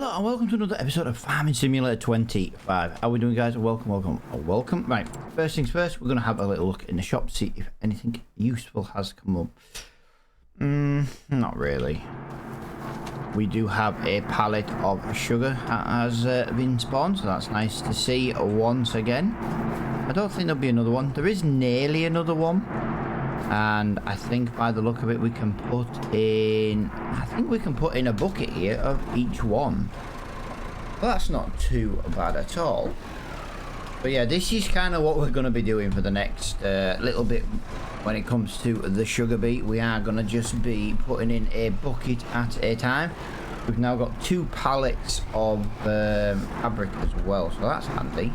Hello and welcome to another episode of Farming Simulator 25. How are we doing, guys? Welcome. Right, first things first, we're going to have a little look in the shop to see if anything useful has come up. Not really. We do have a pallet of sugar that has been spawned, so that's nice to see once again. I don't think there'll be another one. There is nearly another one. And I think by the look of it, we can put in... I think we can put in a bucket here of each one. Well, that's not too bad at all. But yeah, this is kind of what we're going to be doing for the next little bit when it comes to the sugar beet. We are going to just be putting in a bucket at a time. We've now got 2 pallets of fabric as well, so that's handy.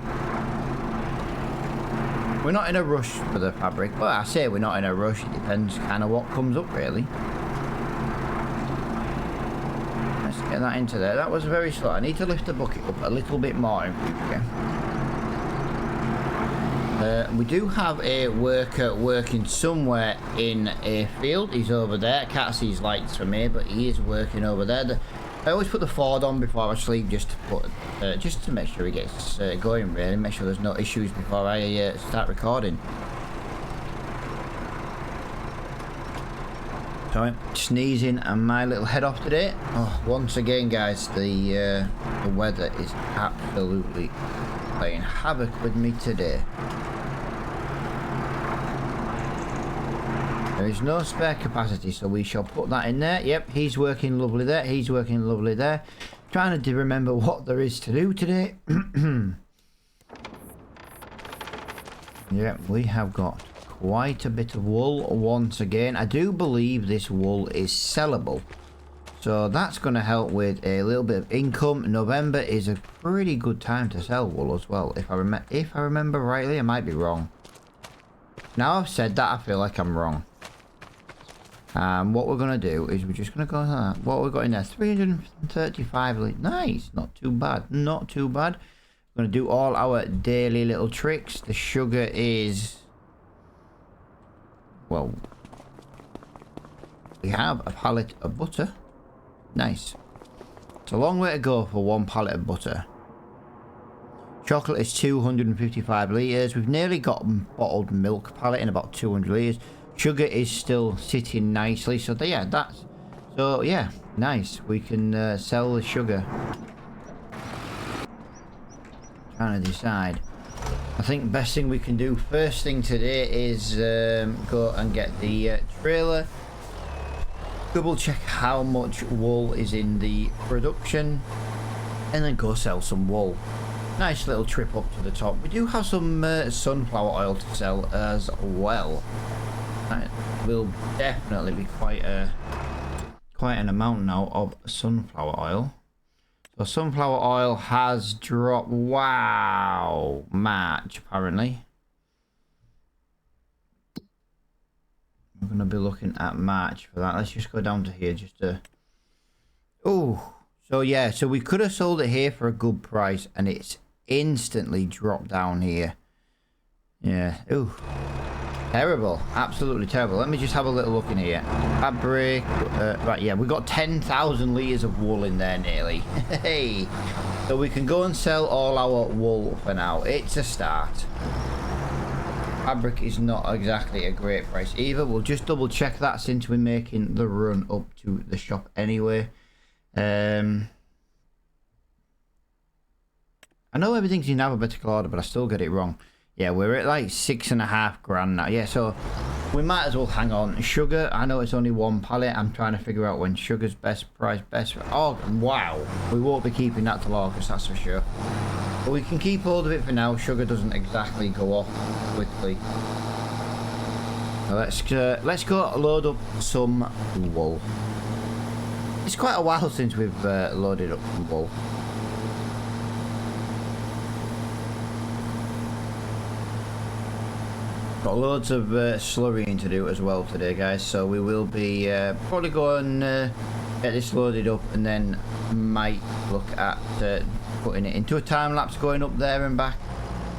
We're not in a rush for the fabric. Well, I say we're not in a rush. It depends kind of what comes up, really. Let's get that into there. That was very slow. I need to lift the bucket up a little bit more in future. We do have a worker working somewhere in a field. He's over there. I can't see his lights from here, but he is working over there. I always put the Ford on before I sleep just to make sure he gets going, really. Make sure there's no issues before I start recording. So I'm sneezing and my little head off today. Oh, once again, guys, the weather is absolutely playing havoc with me today. There is no spare capacity, so we shall put that in there. Yep, he's working lovely there. He's working lovely there. Trying to remember what there is to do today. Yep, we have got quite a bit of wool once again. I do believe this wool is sellable, so that's going to help with a little bit of income. November is a pretty good time to sell wool as well. If I remember rightly, I might be wrong. Now I've said that, I feel like I'm wrong. What we're going to do is we're just going to go to that. What we've got in there, 335 litres. Nice, not too bad, not too bad. We're going to do all our daily little tricks. The sugar is... Well, we have a pallet of butter. Nice. It's a long way to go for 1 pallet of butter. Chocolate is 255 litres. We've nearly got a bottled milk pallet in about 200 litres. Sugar is still sitting nicely. So yeah, nice. We can sell the sugar. Trying to decide. I think best thing we can do first thing today is go and get the trailer. Double check how much wool is in the production. And then go sell some wool. Nice little trip up to the top. We do have some sunflower oil to sell as well. That will definitely be quite an amount now of sunflower oil. So sunflower oil has dropped. Wow, March apparently. We're going to be looking at March for that. Let's just go down to here just to... Oh, so yeah, so we could have sold it here for a good price and it's instantly dropped down here. Yeah. Ooh. Terrible. Absolutely terrible. Let me just have a little look in here. Fabric. Right, yeah, we've got 10,000 litres of wool in there nearly. Hey. So we can go and sell all our wool for now. It's a start. Fabric is not exactly a great price either. We'll just double check that since we're making the run up to the shop anyway. I know everything's in alphabetical order, but I still get it wrong. Yeah, we're at like 6.5 grand now. Yeah, so we might as well hang on. Sugar, I know it's only 1 pallet. I'm trying to figure out when sugar's best price, Oh, wow. We won't be keeping that till August, that's for sure. But we can keep hold of it for now. Sugar doesn't exactly go off quickly. Now let's go load up some wool. It's quite a while since we've loaded up some wool. Got loads of slurrying to do as well today, guys, so we will be probably going get this loaded up and then might look at putting it into a time lapse, going up there and back,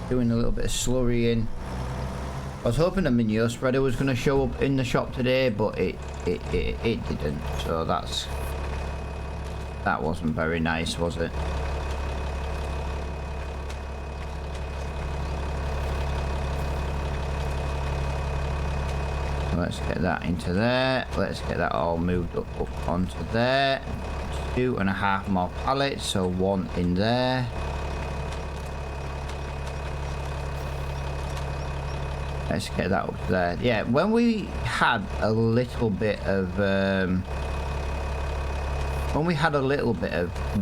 doing a little bit of slurrying. I was hoping a manure spreader was going to show up in the shop today, but it didn't, so that's That wasn't very nice, was it? Let's get that into there. Let's get that all moved up onto there. 2.5 more pallets, so 1 in there. Let's get that up there. Yeah, when we had a little bit of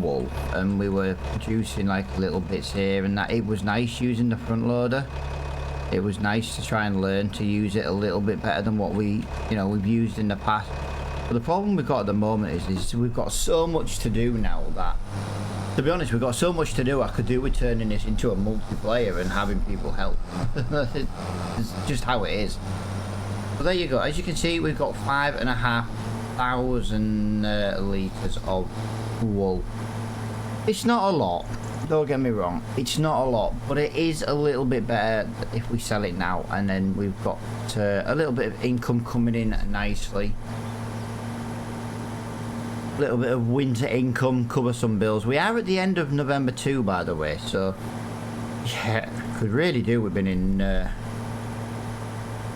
wool and we were producing like little bits here and that, it was nice using the front loader. It was nice to try and learn to use it a little bit better than what we've used in the past. But the problem we've got at the moment is we've got so much to do now that, to be honest, we've got so much to do. I could do with turning this into a multiplayer and having people help. It's just how it is. But there you go. As you can see, we've got 5,500 litres of wool. It's not a lot. Don't get me wrong, it's not a lot, but it is a little bit better if we sell it now, and then we've got a little bit of income coming in nicely. A little bit of winter income, cover some bills. We are at the end of November 2, by the way, so yeah, could really do. We've been in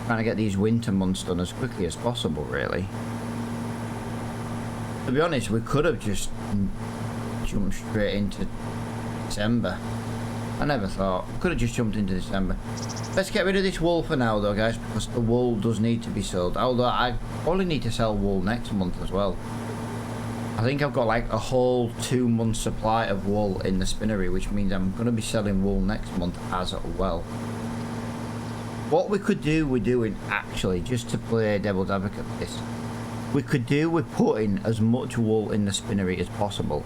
trying to get these winter months done as quickly as possible, really. To be honest, we could have just jumped straight into December. I never thought. Could have just jumped into December. Let's get rid of this wool for now though, guys, because the wool does need to be sold. Although I probably need to sell wool next month as well. I think I've got like a whole 2 months supply of wool in the spinnery, which means I'm going to be selling wool next month as well. What we could do with doing, actually, just to play devil's advocate for this, we could do with putting as much wool in the spinnery as possible,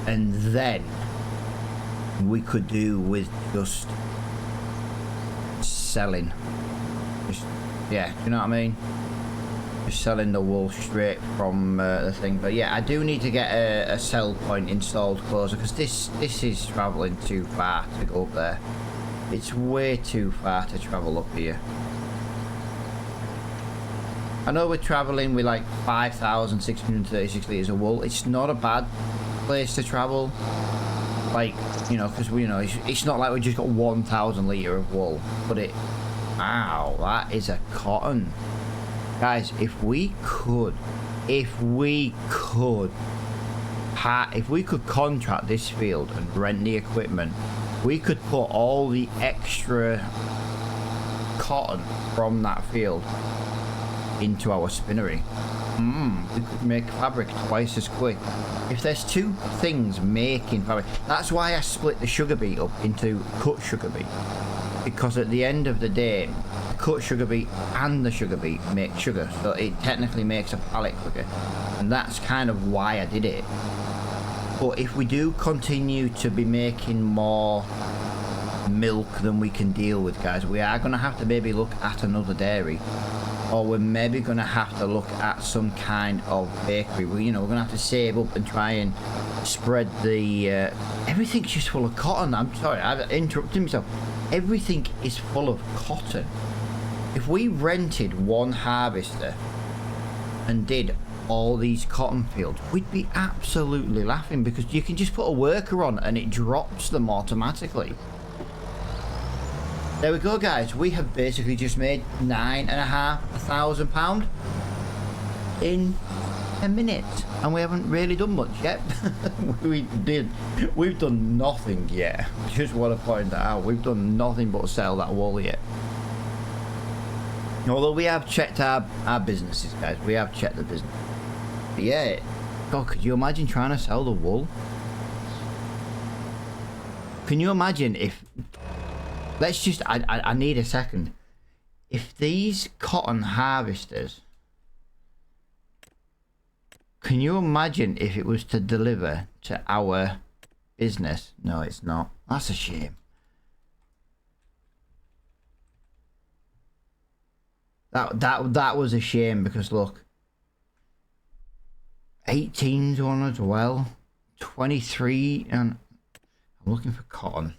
and then we could do with just selling. Just, yeah, do you know what I mean? Just selling the wool straight from the thing. But yeah, I do need to get a sell point installed closer, because this is travelling too far to go up there. It's way too far to travel up here. I know we're travelling with like 5,636 litres of wool. It's not a bad place to travel. Like, you know, because we know it's not like we just got 1,000 litre of wool, but it, wow, that is a cotton. Guys, if we could contract this field and rent the equipment, we could put all the extra cotton from that field into our spinnery. We could make fabric twice as quick. If there's 2 things making fabric, that's why I split the sugar beet up into cut sugar beet, because at the end of the day, the cut sugar beet and the sugar beet make sugar, so it technically makes a pallet quicker, and that's kind of why I did it. But if we do continue to be making more milk than we can deal with, guys, we are going to have to maybe look at another dairy, or we're maybe going to have to look at some kind of bakery. We're going to have to save up and try and spread the everything's just full of cotton. I'm sorry, I've interrupted myself. Everything is full of cotton. If we rented one harvester and did all these cotton fields, we'd be absolutely laughing, because you can just put a worker on and it drops them automatically. There we go, guys. We have basically just made £9,500 in a minute, and we haven't really done much yet. We've done nothing yet. Just want to point that out. We've done nothing but sell that wool yet. Although we have checked our businesses, guys. We have checked the business. But yeah, God, could you imagine trying to sell the wool? Can you imagine if... Let's just... I need a second. If these cotton harvesters... Can you imagine if it was to deliver to our business? No, it's not. That's a shame. That was a shame, because look, 18's on as well, 23, and I'm looking for cotton.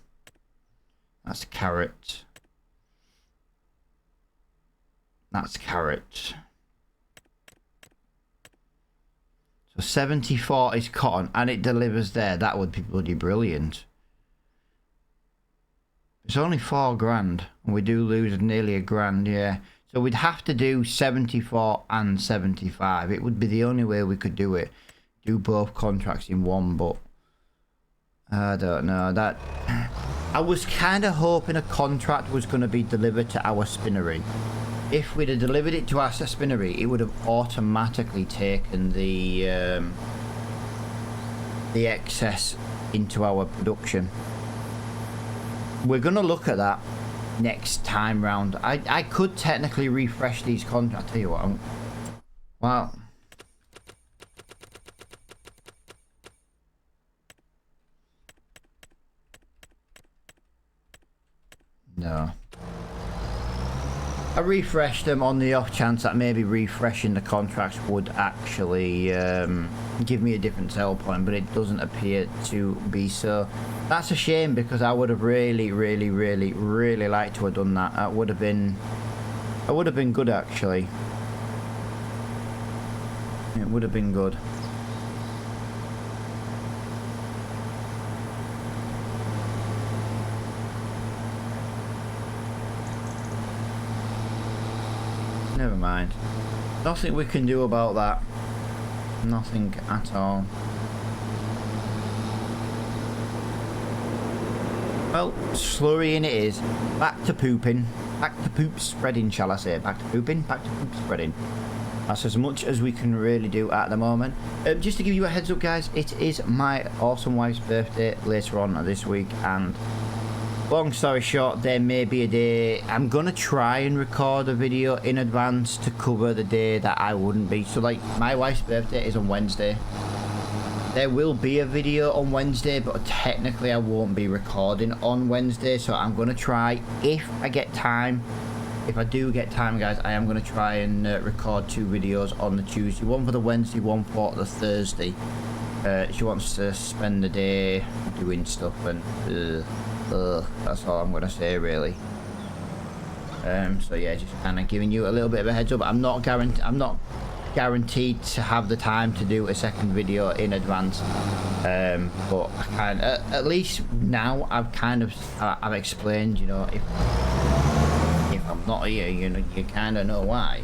That's carrot. That's carrot. So 74 is cotton and it delivers there. That would be bloody brilliant. It's only 4 grand and we do lose nearly a grand, yeah. So we'd have to do 74 and 75. It would be the only way we could do it. Do both contracts in one, but I don't know. That I was kind of hoping a contract was going to be delivered to our spinnery. If we'd have delivered it to our spinnery, it would have automatically taken the excess into our production. We're going to look at that next time round. I could technically refresh these contracts. Tell you what, well, no. I refreshed them on the off chance that maybe refreshing the contracts would actually give me a different sell point, but it doesn't appear to be so. That's a shame because I would have really liked to have done that. That would have been good actually. It would have been good. Never mind. Nothing we can do about that. Nothing at all. Well, slurrying it is. Back to pooping. Back to poop spreading, shall I say. Back to pooping, back to poop spreading. That's as much as we can really do at the moment. Just to give you a heads up, guys, it is my awesome wife's birthday later on this week, and long story short, there may be a day I'm gonna try and record a video in advance to cover the day that I wouldn't be. So like, my wife's birthday is on Wednesday. There will be a video on Wednesday, but technically I won't be recording on Wednesday. So I'm gonna try, if I get time, if I do get time, guys, I am gonna try and record 2 videos on the Tuesday. One for the Wednesday, one for the Thursday. She wants to spend the day doing stuff, and that's all I'm gonna say really. So yeah, just kind of giving you a little bit of a heads up. I'm not guaranteed to have the time to do a second video in advance, but I kind of, at least now I've explained, you know, if I'm not here, you know, you kind of know why.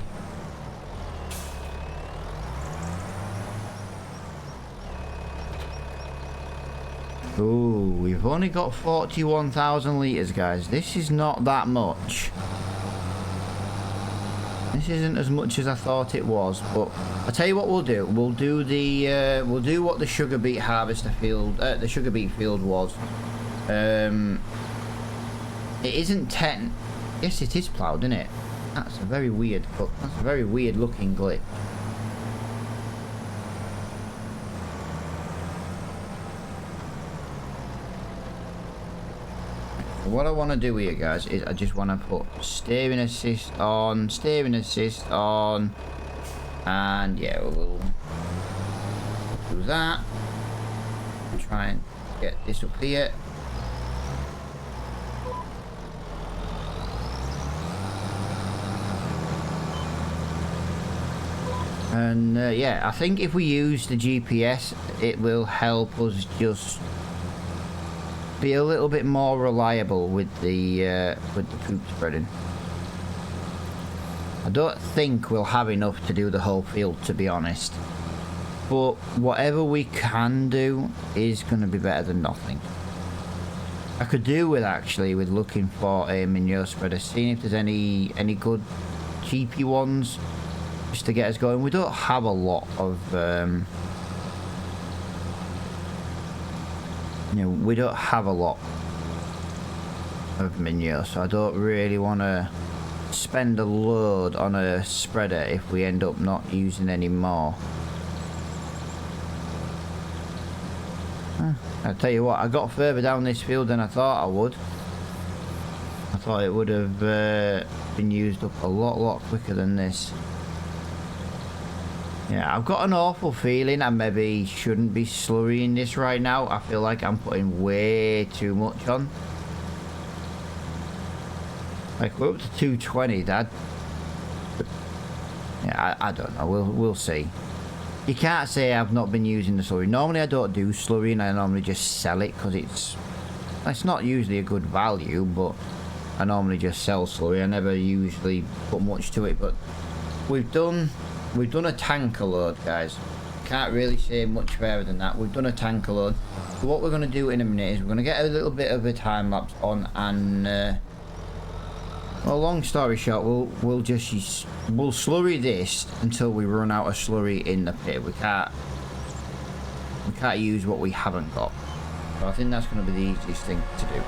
Ooh, we've only got 41,000 litres, guys. This is not that much. This isn't as much as I thought it was, but I'll tell you what we'll do. We'll do what the sugar beet harvester field, the sugar beet field was. It isn't 10. Yes, it is ploughed, isn't it? That's a very weird looking glitch. What I want to do here, guys, is I just want to put steering assist on, and yeah, we'll do that. Try and get this up here. And yeah, I think if we use the GPS, it will help us just be a little bit more reliable with the poop spreading. I don't think we'll have enough to do the whole field, to be honest, but whatever we can do is going to be better than nothing. I could do with looking for a manure spreader, seeing if there's any good cheapy ones just to get us going. We don't have a lot of you know, we don't have a lot of manure, so I don't really want to spend a load on a spreader if we end up not using any more. I'll tell you what, I got further down this field than I thought I would. I thought it would have been used up a lot quicker than this. Yeah, I've got an awful feeling I maybe shouldn't be slurrying this right now. I feel like I'm putting way too much on. Like, we're up to 220, Dad. Yeah, I don't know. We'll see. you can't say I've not been using the slurry. Normally I don't do slurry, and I normally just sell it because it's not usually a good value, but I normally just sell slurry. I never usually put much to it, but we've done a tanker load, guys. Can't really say much further than that. We've done a tanker load. So what we're going to do in a minute is we're going to get a little bit of a time lapse on, and well, long story short, we'll slurry this until we run out of slurry in the pit. We can't use what we haven't got. So I think that's going to be the easiest thing to do.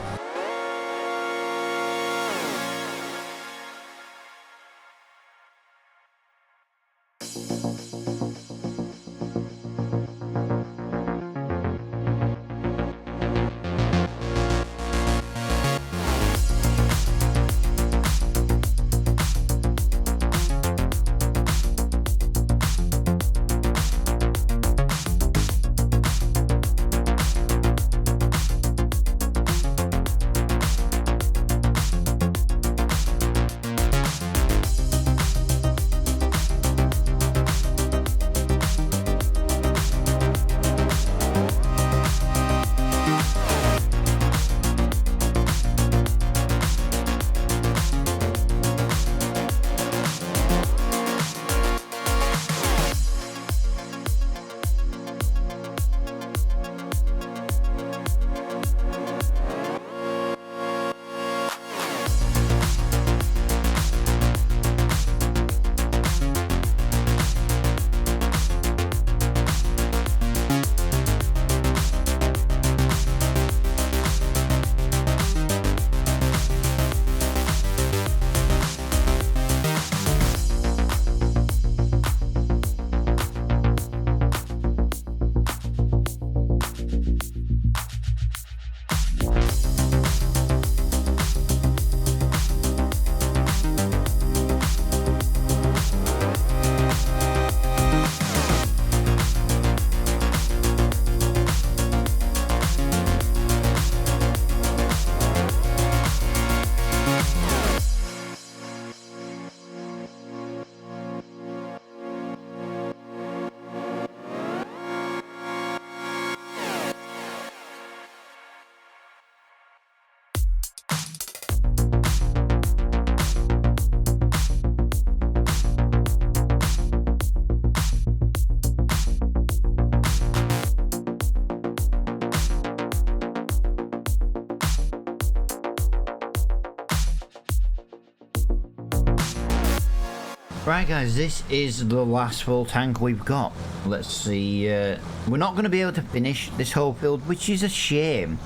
Right guys, this is the last full tank we've got. Let's see, we're not going to be able to finish this whole field, which is a shame.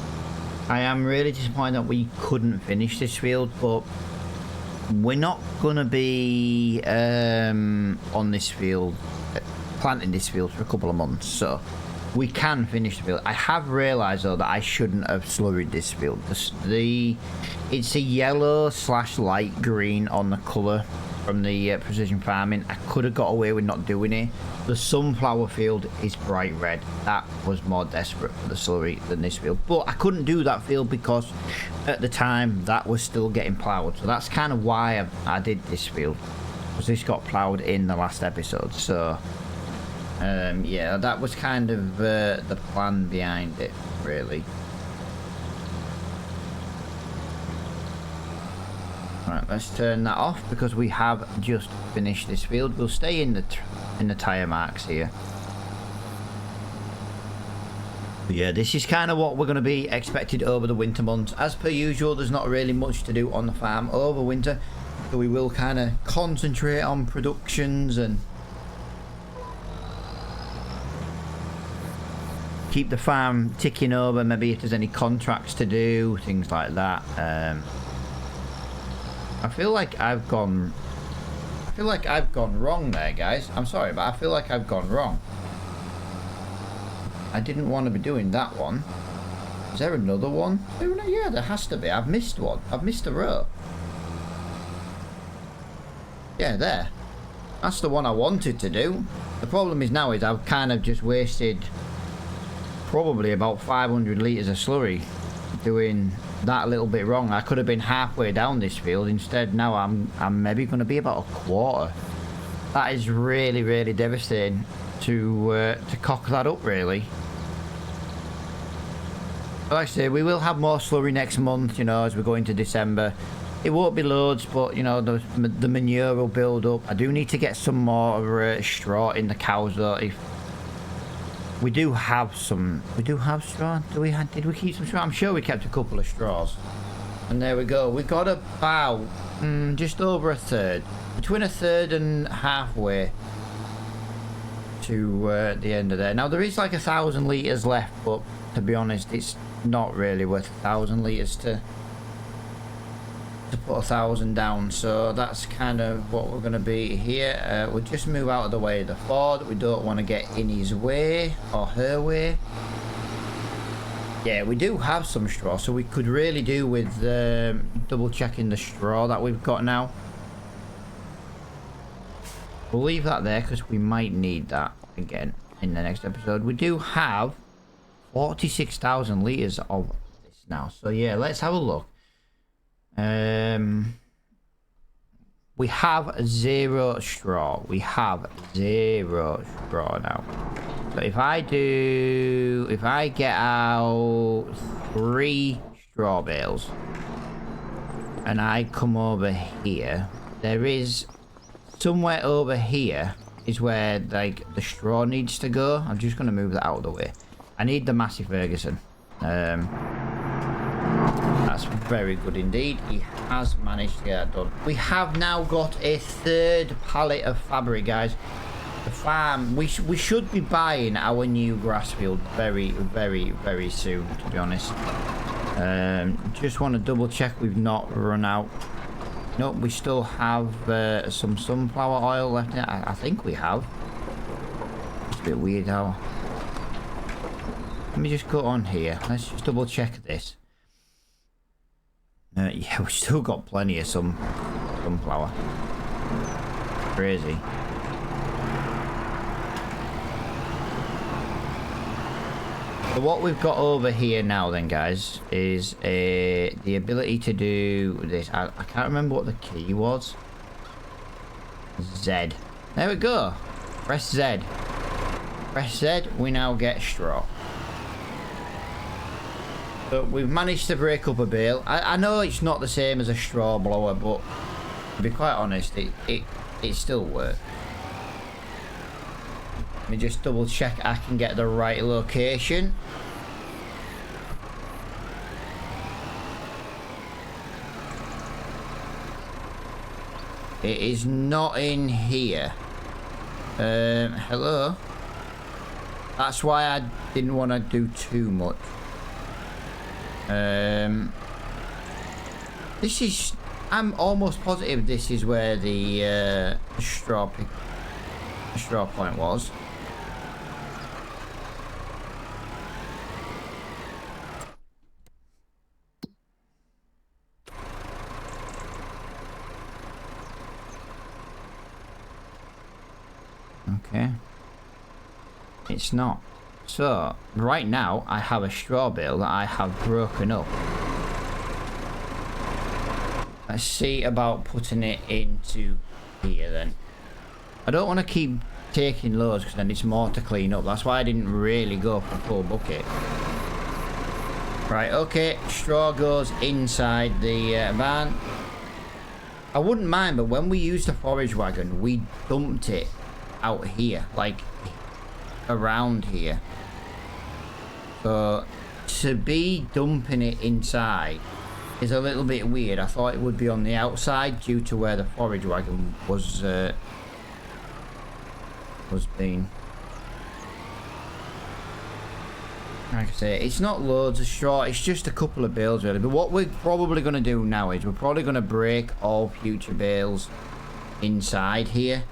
I am really disappointed that we couldn't finish this field, but we're not going to be on this field, planting this field for a couple of months, so we can finish the field. I have realised though that I shouldn't have slurried this field. It's a yellow / light green on the colour from the precision farming. I could have got away with not doing it. The sunflower field is bright red. That was more desperate for the slurry than this field, but I couldn't do that field because at the time that was still getting ploughed, so that's kind of why I did this field, because this got ploughed in the last episode. So yeah, that was kind of the plan behind it, really. Right, let's turn that off because we have just finished this field. We'll stay in the tyre marks here. But yeah, this is kind of what we're going to be expected over the winter months. As per usual, there's not really much to do on the farm over winter, so we will kind of concentrate on productions and keep the farm ticking over. Maybe if there's any contracts to do, things like that. I feel like I've gone wrong there, guys. I'm sorry, but I feel like I've gone wrong. I didn't want to be doing that one. Is there another one? Yeah, there has to be. I've missed one. I've missed a row. Yeah, there. That's the one I wanted to do. The problem is now is I've kind of just wasted probably about 500 litres of slurry doing that little bit wrong. I could have been halfway down this field. Instead now I'm maybe going to be about a quarter. That is really, really devastating. to cock that up, really. Like I say, we will have more slurry next month, you know, as we go into December. It won't be loads, but, you know, the manure will build up. I do need to get some more straw in the cows, though. If we do have some... We do have straw? Did we keep some straw? I'm sure we kept a couple of straws. And there we go. We got about just over a third. Between a third and halfway to the end of there. Now, there is like 1,000 litres left, but to be honest, it's not really worth 1,000 litres to put 1,000 down. So that's kind of what we're going to be here. We'll just move out of the way of the Ford. We don't want to get in his way or her way. Yeah, we do have some straw, so we could really do with double checking the straw that we've got now. We'll leave that there because we might need that again in the next episode. We do have 46,000 litres of this now. So yeah, let's have a look. We have 0 straw. We have 0 straw now. So if I get out 3 straw bales and I come over here, there is somewhere over here is where like the straw needs to go. I'm just going to move that out of the way. I need the Massey Ferguson. That's very good indeed. He has managed to get that done. We have now got a 3rd pallet of fabric, guys. The farm, we should be buying our new grass field very, very, very soon, to be honest. Just want to double check we've not run out. Nope, we still have some sunflower oil left in it. I think we have. It's a bit weird how... Let me just go on here. Let's just double check this. Yeah, we've still got plenty of sunflower. Crazy. So what we've got over here now then, guys, is the ability to do this. I can't remember what the key was. Z. There we go. Press Z. Press Z, we now get straw. But we've managed to break up a bale. I know it's not the same as a straw blower, but to be quite honest, it still works. Let me just double check I can get the right location. It is not in here. Hello? That's why I didn't want to do too much. This is... I'm almost positive this is where the straw point was. Okay. It's not. So, right now, I have a straw bale that I have broken up. Let's see about putting it into here then. I don't want to keep taking loads because then it's more to clean up. That's why I didn't really go for a full bucket. Right, okay. Straw goes inside the van. I wouldn't mind, but when we used the forage wagon, we dumped it out here, like around here. So to be dumping it inside is a little bit weird. I thought it would be on the outside due to where the forage wagon was being. Like I say, it's not loads of straw, it's just a couple of bales really. But what we're probably going to do now is we're probably going to break all future bales inside here.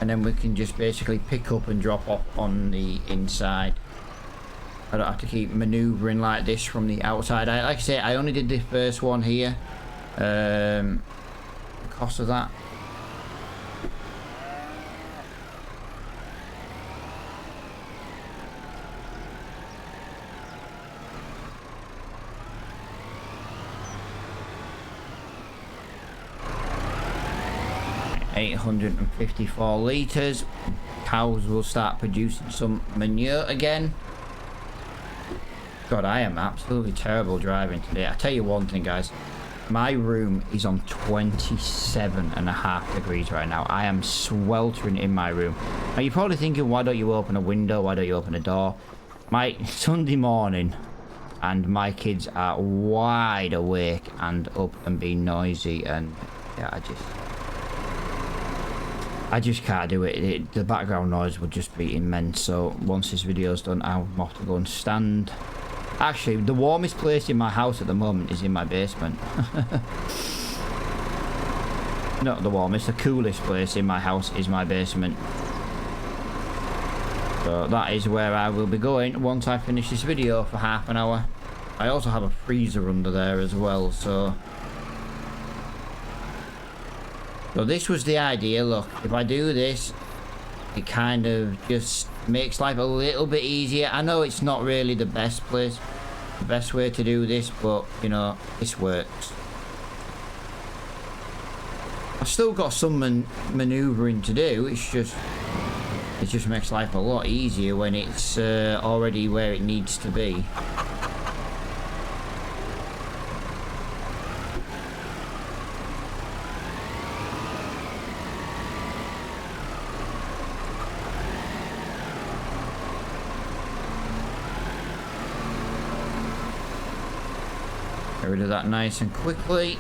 And then we can just basically pick up and drop off on the inside. I don't have to keep manoeuvring like this from the outside. Like I say, I only did the first one here. The cost of that. 854 litres. Cows will start producing some manure again. God, I am absolutely terrible driving today. I tell you one thing, guys. My room is on 27.5 degrees right now. I am sweltering in my room. Now, you're probably thinking, why don't you open a window? Why don't you open a door? My Sunday morning, and my kids are wide awake and up and being noisy, and yeah, I just can't do it. The background noise would just be immense. So once this video's done, I'll have to go and stand. Actually, the warmest place in my house at the moment is in my basement. Not the warmest, the coolest place in my house is my basement. So that is where I will be going once I finish this video for half an hour. I also have a freezer under there as well, so this was the idea. Look, if I do this, it kind of just makes life a little bit easier. I know it's not really the best place, the best way to do this, but you know, this works. I've still got some maneuvering to do. It just makes life a lot easier when it's already where it needs to be. Get rid of that nice and quickly.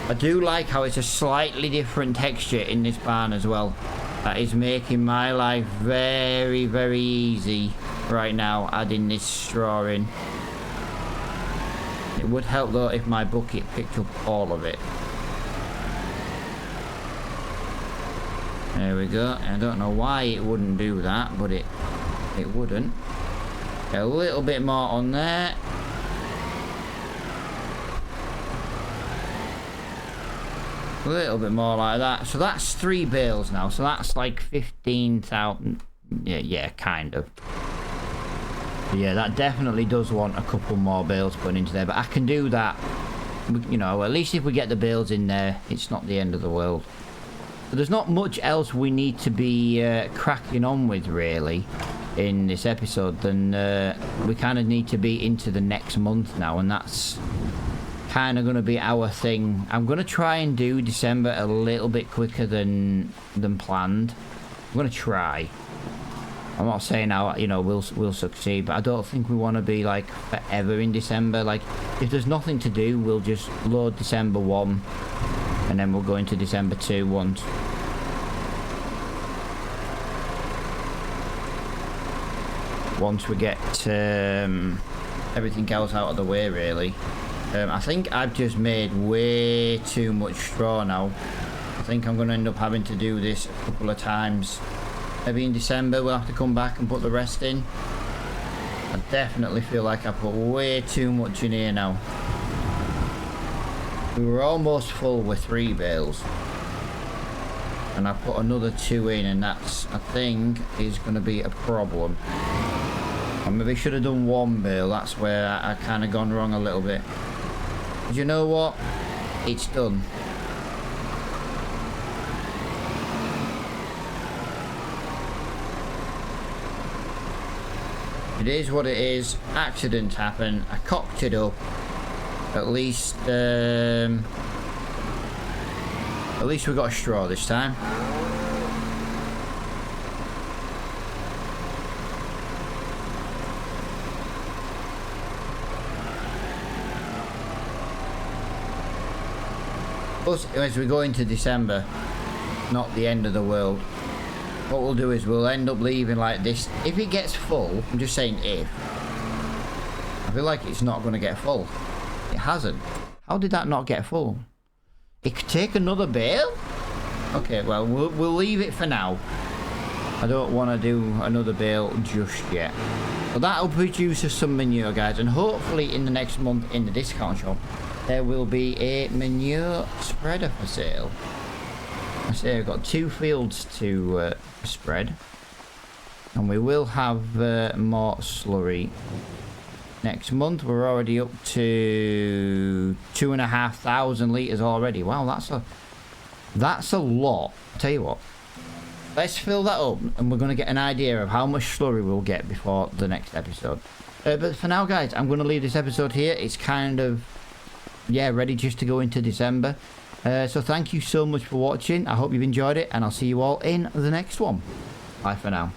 I do like how it's a slightly different texture in this barn as well. That is making my life very, very easy right now, adding this straw in. It would help though if my bucket picked up all of it. There we go. I don't know why it wouldn't do that, but it wouldn't. Get a little bit more on there. A little bit more like that. So that's 3 bales now. So that's like 15,000. Yeah, kind of. But yeah, that definitely does want a couple more bales put into there. But I can do that. You know, at least if we get the bales in there, it's not the end of the world. But there's not much else we need to be cracking on with, really, in this episode. Then we kind of need to be into the next month now, and that's kind of going to be our thing. I'm going to try and do December a little bit quicker than planned. I'm going to try. I'm not saying how, you know, we'll succeed, but I don't think we want to be like forever in December. Like, if there's nothing to do, we'll just load December 1. And then we'll go into December 2 once we get everything else out of the way, really. I think I've just made way too much straw now. I think I'm going to end up having to do this a couple of times. Maybe in December we'll have to come back and put the rest in. I definitely feel like I put way too much in here now. We were almost full with 3 bales. And I put another 2 in, and that's, I think, is going to be a problem. I maybe should have done 1 bale. That's where I kind of gone wrong a little bit. But you know what? It's done. It is what it is. Accidents happen. I cocked it up. At least we got a straw this time. Plus, as we go into December, not the end of the world. What we'll do is we'll end up leaving like this. If it gets full, I'm just saying if. I feel like it's not going to get full. It hasn't. How did that not get full? It could take another bale? Okay, well, we'll leave it for now. I don't want to do another bale just yet. But that'll produce us some manure, guys. And hopefully in the next month in the discount shop, there will be a manure spreader for sale. I say I've got 2 fields to spread. And we will have more slurry next month. We're already up to 2,500 litres already. Wow, that's a lot. I'll tell you what. Let's fill that up and we're going to get an idea of how much slurry we'll get before the next episode. But for now, guys, I'm going to leave this episode here. It's kind of, yeah, ready just to go into December. So thank you so much for watching. I hope you've enjoyed it and I'll see you all in the next one. Bye for now.